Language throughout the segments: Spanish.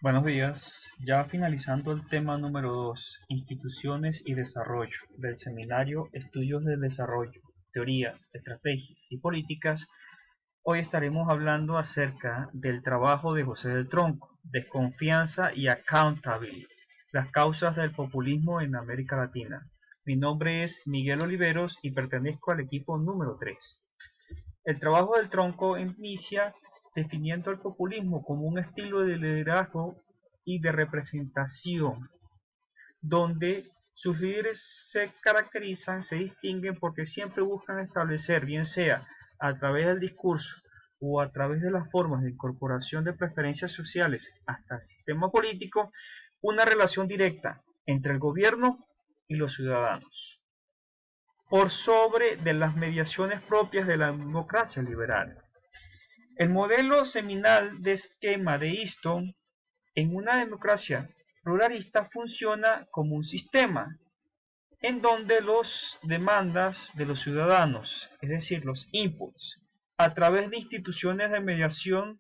Buenos días. Ya finalizando el tema número 2, instituciones y desarrollo, del seminario Estudios del Desarrollo, Teorías, Estrategias y Políticas, hoy estaremos hablando acerca del trabajo de José del Tronco, Desconfianza y Accountability, las causas del populismo en América Latina. Mi nombre es Miguel Oliveros y pertenezco al equipo número 3. El trabajo del Tronco inicia definiendo el populismo como un estilo de liderazgo y de representación, donde sus líderes se caracterizan, se distinguen porque siempre buscan establecer, bien sea a través del discurso o a través de las formas de incorporación de preferencias sociales hasta el sistema político, una relación directa entre el gobierno y los ciudadanos, por sobre de las mediaciones propias de la democracia liberal. El modelo seminal de esquema de Easton en una democracia pluralista funciona como un sistema en donde las demandas de los ciudadanos, es decir, los inputs, a través de instituciones de mediación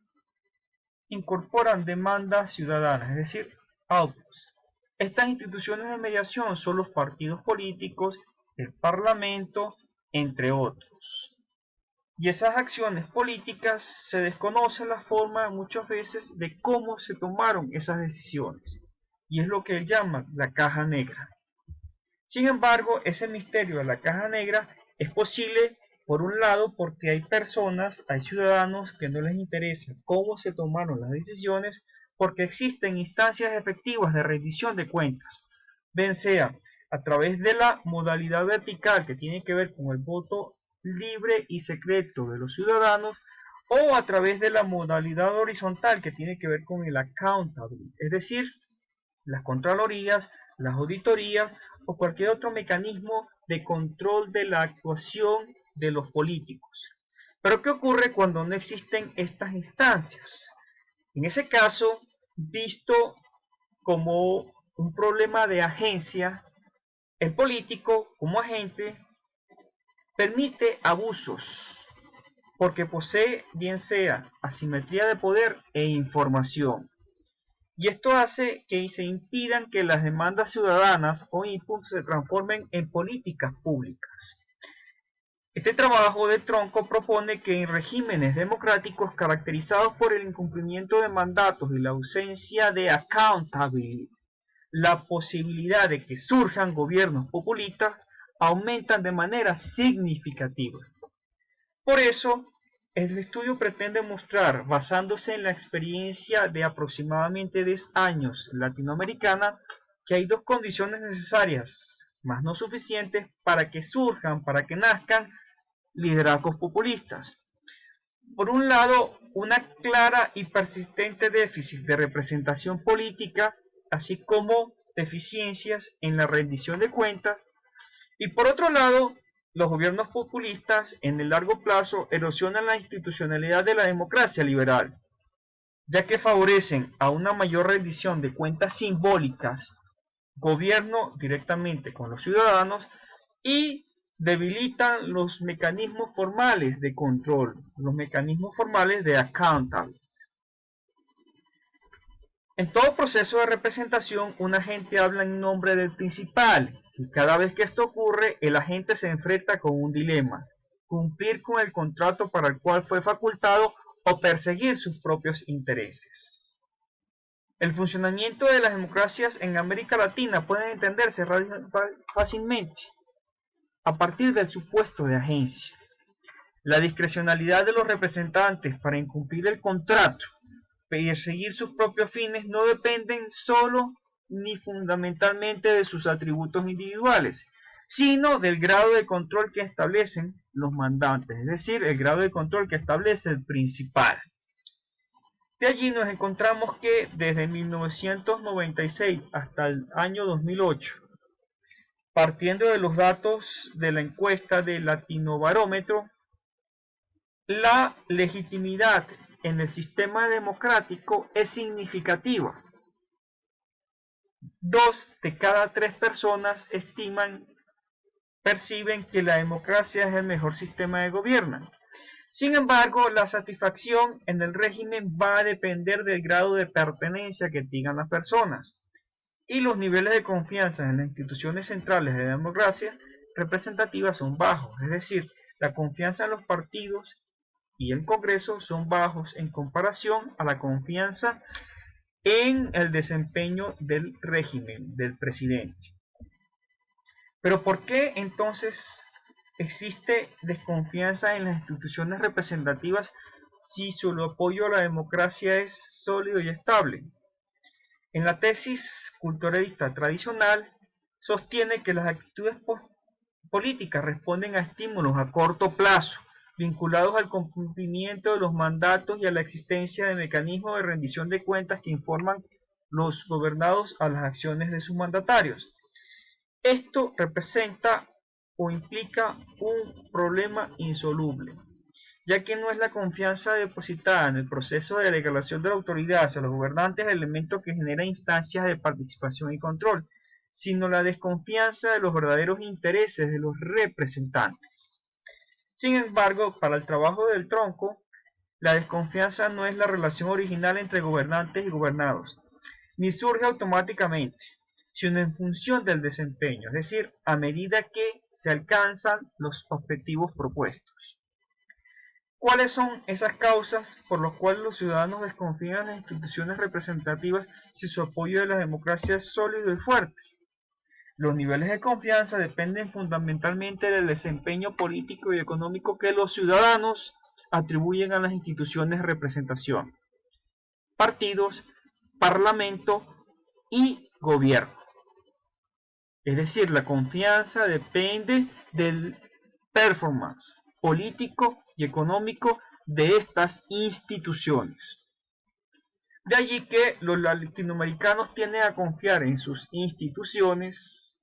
incorporan demandas ciudadanas, es decir, outputs. Estas instituciones de mediación son los partidos políticos, el parlamento, entre otros. Y esas acciones políticas se desconoce la forma muchas veces de cómo se tomaron esas decisiones. Y es lo que él llama la caja negra. Sin embargo, ese misterio de la caja negra es posible, por un lado, porque hay personas, hay ciudadanos que no les interesa cómo se tomaron las decisiones, porque existen instancias efectivas de rendición de cuentas, bien sea a través de la modalidad vertical que tiene que ver con el voto libre y secreto de los ciudadanos, o a través de la modalidad horizontal que tiene que ver con el accountability, es decir, las contralorías, las auditorías o cualquier otro mecanismo de control de la actuación de los políticos. Pero ¿qué ocurre cuando no existen estas instancias? En ese caso, visto como un problema de agencia, el político como agente permite abusos porque posee bien sea asimetría de poder e información. Y esto hace que se impidan que las demandas ciudadanas o inputs se transformen en políticas públicas. Este trabajo de Tronco propone que en regímenes democráticos caracterizados por el incumplimiento de mandatos y la ausencia de accountability, la posibilidad de que surjan gobiernos populistas aumentan de manera significativa. Por eso, el estudio pretende mostrar, basándose en la experiencia de aproximadamente 10 años latinoamericana, que hay dos condiciones necesarias, más no suficientes, para que surjan, para que nazcan liderazgos populistas. Por un lado, una clara y persistente déficit de representación política, así como deficiencias en la rendición de cuentas, y por otro lado, los gobiernos populistas en el largo plazo erosionan la institucionalidad de la democracia liberal, ya que favorecen a una mayor rendición de cuentas simbólicas, gobierno directamente con los ciudadanos, y debilitan los mecanismos formales de control, los mecanismos formales de accountability. En todo proceso de representación, un agente habla en nombre del principal, y cada vez que esto ocurre, el agente se enfrenta con un dilema: cumplir con el contrato para el cual fue facultado o perseguir sus propios intereses. El funcionamiento de las democracias en América Latina puede entenderse fácilmente a partir del supuesto de agencia. La discrecionalidad de los representantes para incumplir el contrato perseguir sus propios fines no dependen solo ni fundamentalmente de sus atributos individuales, sino del grado de control que establecen los mandantes, es decir, el grado de control que establece el principal. De allí nos encontramos que desde 1996 hasta el año 2008, partiendo de los datos de la encuesta de Latinobarómetro, la legitimidad en el sistema democrático es significativa. 2 de cada 3 personas perciben que la democracia es el mejor sistema de gobierno. Sin embargo, la satisfacción en el régimen va a depender del grado de pertenencia que tengan las personas y los niveles de confianza en las instituciones centrales de la democracia representativa son bajos, es decir, la confianza en los partidos y el Congreso son bajos en comparación a la confianza en el desempeño del régimen, del presidente. Pero ¿por qué entonces existe desconfianza en las instituciones representativas si su apoyo a la democracia es sólido y estable? En la tesis culturalista tradicional sostiene que las actitudes políticas responden a estímulos a corto plazo, vinculados al cumplimiento de los mandatos y a la existencia de mecanismos de rendición de cuentas que informan los gobernados a las acciones de sus mandatarios. Esto representa o implica un problema insoluble, ya que no es la confianza depositada en el proceso de delegación de la autoridad hacia los gobernantes el elemento que genera instancias de participación y control, sino la desconfianza de los verdaderos intereses de los representantes. Sin embargo, para el trabajo del tronco, la desconfianza no es la relación original entre gobernantes y gobernados, ni surge automáticamente, sino en función del desempeño, es decir, a medida que se alcanzan los objetivos propuestos. ¿Cuáles son esas causas por las cuales los ciudadanos desconfían en las instituciones representativas si su apoyo de la democracia es sólido y fuerte? Los niveles de confianza dependen fundamentalmente del desempeño político y económico que los ciudadanos atribuyen a las instituciones de representación, partidos, parlamento y gobierno. Es decir, la confianza depende del performance político y económico de estas instituciones. De allí que los latinoamericanos tienden a confiar en sus instituciones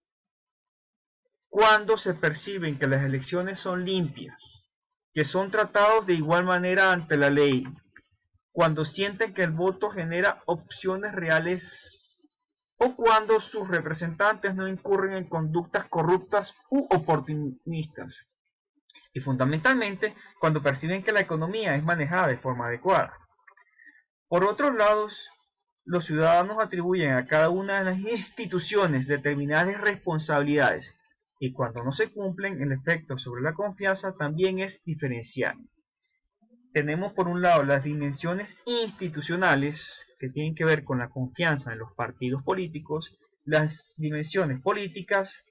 cuando se perciben que las elecciones son limpias, que son tratados de igual manera ante la ley, cuando sienten que el voto genera opciones reales o cuando sus representantes no incurren en conductas corruptas u oportunistas. Y fundamentalmente cuando perciben que la economía es manejada de forma adecuada. Por otros lados, los ciudadanos atribuyen a cada una de las instituciones determinadas responsabilidades y cuando no se cumplen, el efecto sobre la confianza también es diferencial. Tenemos por un lado las dimensiones institucionales que tienen que ver con la confianza en los partidos políticos, las dimensiones políticas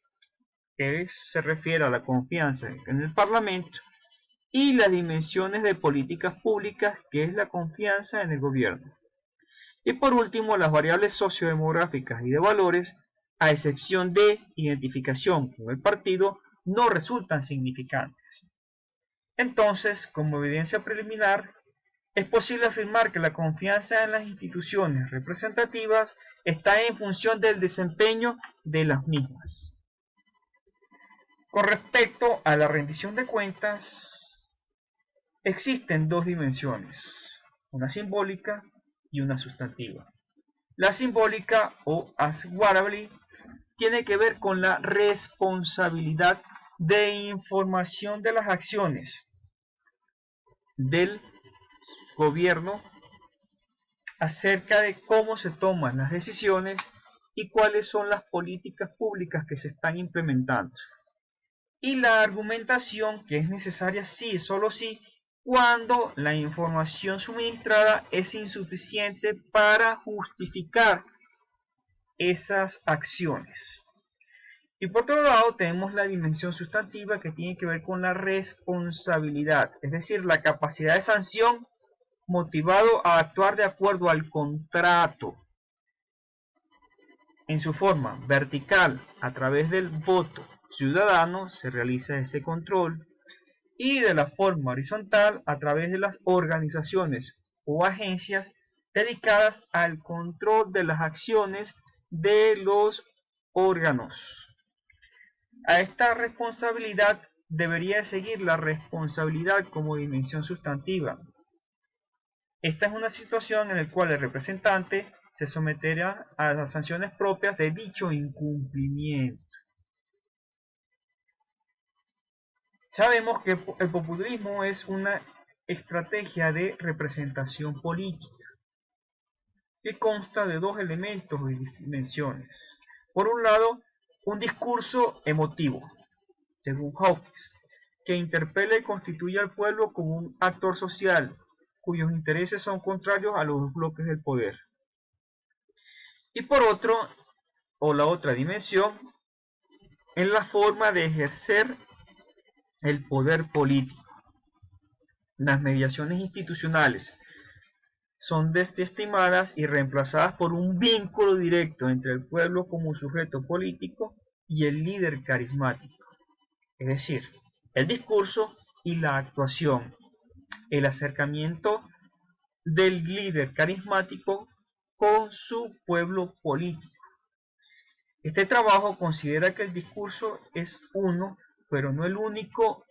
que se refiere a la confianza en el Parlamento y las dimensiones de políticas públicas que es la confianza en el gobierno. Y por último, las variables sociodemográficas y de valores, a excepción de identificación con el partido, no resultan significantes. Entonces, como evidencia preliminar, es posible afirmar que la confianza en las instituciones representativas está en función del desempeño de las mismas. Con respecto a la rendición de cuentas, existen dos dimensiones, una simbólica y una sustantiva. La simbólica o aswarably tiene que ver con la responsabilidad de información de las acciones del gobierno acerca de cómo se toman las decisiones y cuáles son las políticas públicas que se están implementando. Y la argumentación que es necesaria sí, solo sí, cuando la información suministrada es insuficiente para justificar esas acciones. Y por otro lado tenemos la dimensión sustantiva que tiene que ver con la responsabilidad, es decir, la capacidad de sanción motivado a actuar de acuerdo al contrato en su forma vertical a través del voto ciudadano se realiza ese control y de la forma horizontal a través de las organizaciones o agencias dedicadas al control de las acciones de los órganos. A esta responsabilidad debería seguir la responsabilidad como dimensión sustantiva. Esta es una situación en la cual el representante se someterá a las sanciones propias de dicho incumplimiento. Sabemos que el populismo es una estrategia de representación política, que consta de dos elementos y dimensiones. Por un lado, un discurso emotivo, según Hawkins, que interpela y constituye al pueblo como un actor social, cuyos intereses son contrarios a los bloques del poder. Y por otro, o la otra dimensión, en la forma de ejercer el poder político. Las mediaciones institucionales son desestimadas y reemplazadas por un vínculo directo entre el pueblo como sujeto político y el líder carismático, es decir, el discurso y la actuación, el acercamiento del líder carismático con su pueblo político. Este trabajo considera que el discurso es uno, pero no el único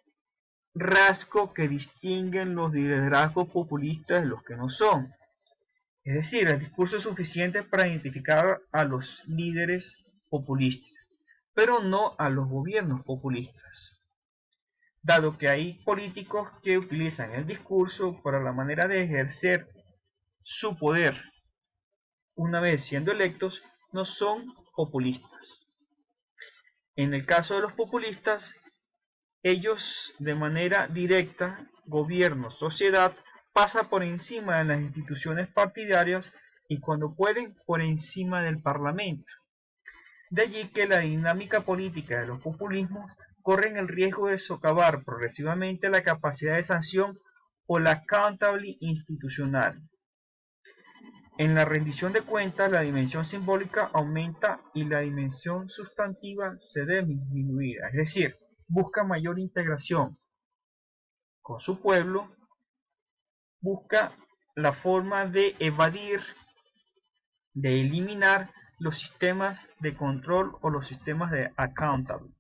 rasgo que distinguen los liderazgos populistas de los que no son. Es decir, el discurso es suficiente para identificar a los líderes populistas, pero no a los gobiernos populistas, dado que hay políticos que utilizan el discurso para la manera de ejercer su poder. Una vez siendo electos, no son populistas. En el caso de los populistas, ellos de manera directa, gobierno, sociedad, pasa por encima de las instituciones partidarias y cuando pueden por encima del parlamento. De allí que la dinámica política de los populismos corren el riesgo de socavar progresivamente la capacidad de sanción o la accountability institucional. En la rendición de cuentas, la dimensión simbólica aumenta y la dimensión sustantiva se ve disminuida, es decir, busca mayor integración con su pueblo, busca la forma de evadir, de eliminar los sistemas de control o los sistemas de accountability.